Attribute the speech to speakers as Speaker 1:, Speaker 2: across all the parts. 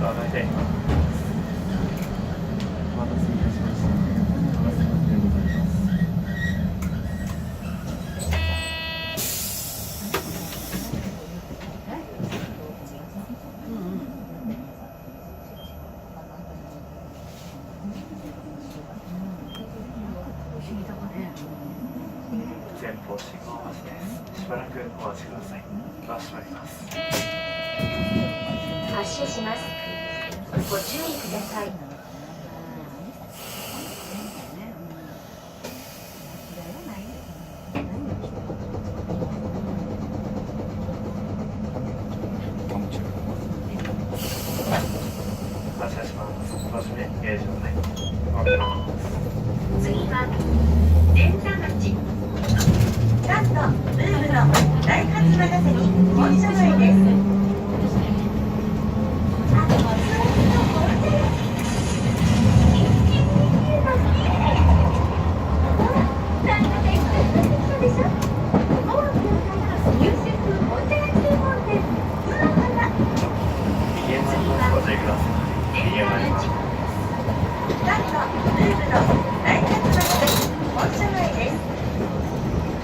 Speaker 1: 大体今
Speaker 2: お待たせいたしました。長崎でございます。
Speaker 1: 前方信号待ちです。しばらくお待ちください。ドア閉まります。
Speaker 3: 発車します。ご注意ください。
Speaker 1: 発車します。ご指名形状でお願いします。
Speaker 3: 次は電車町関東ブームのダイハツ長崎本社前です。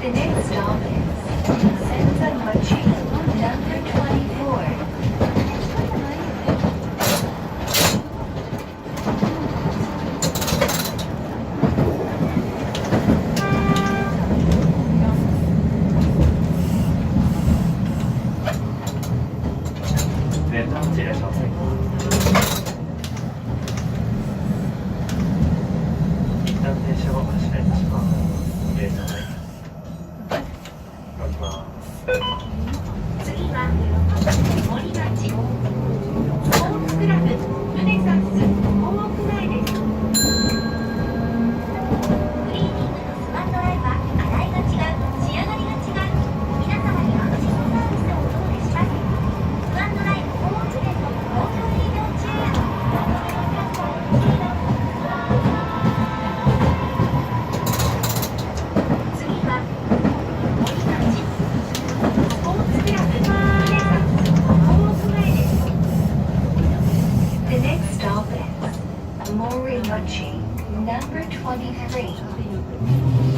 Speaker 3: The next stop is Senza-machi, number 24.
Speaker 1: 電車待ちいらっしゃいませ。一旦電車を発車いたします。電車内動きます。
Speaker 3: 次は森町スポーツクラブルネサンス大奥前です。クリーニングのスマートライは洗いが違う、仕上がりが違う、皆様には自動サービスをお届けします。スマートライ大奥店の好評営業中。次は森町The next stop is Morimochi, number 23.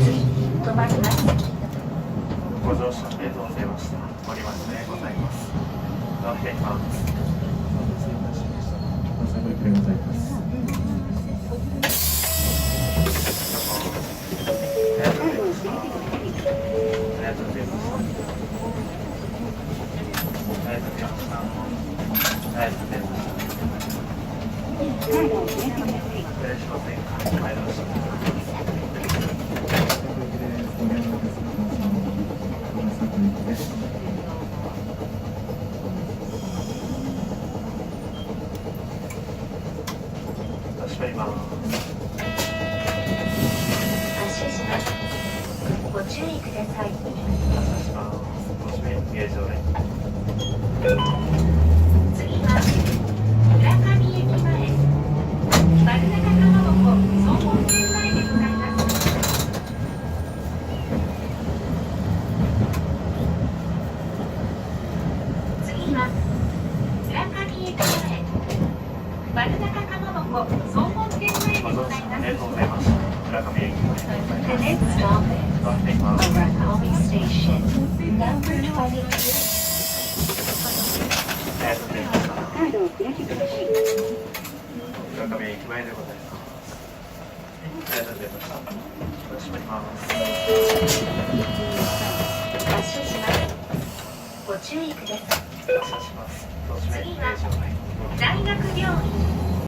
Speaker 3: 次、止まります。
Speaker 1: ご乗車ありがとうございました。森町でございます。ドア開きます。
Speaker 2: お待たせいたしました。長崎でございます。
Speaker 1: ありがとうございました。ありがとうございました。ありがとうございました。ありがとうございました。失礼しませんか。ありがとうございました。閉まります。
Speaker 3: 発車します。ご注意ください。
Speaker 1: 発車します。ご指名形状で。
Speaker 3: 次は村上駅前丸中かまぼこ総本店前でございます。次は村上駅前丸中かまぼこ総本店前でございます。
Speaker 1: ありがとうございました。村上駅前でござい
Speaker 3: The
Speaker 1: ます。
Speaker 3: next stop is
Speaker 1: ドア開きます。
Speaker 3: Murakami Station, number 22.
Speaker 1: ありがとうございました。村上駅前でございます。ありがとうございました。閉まります。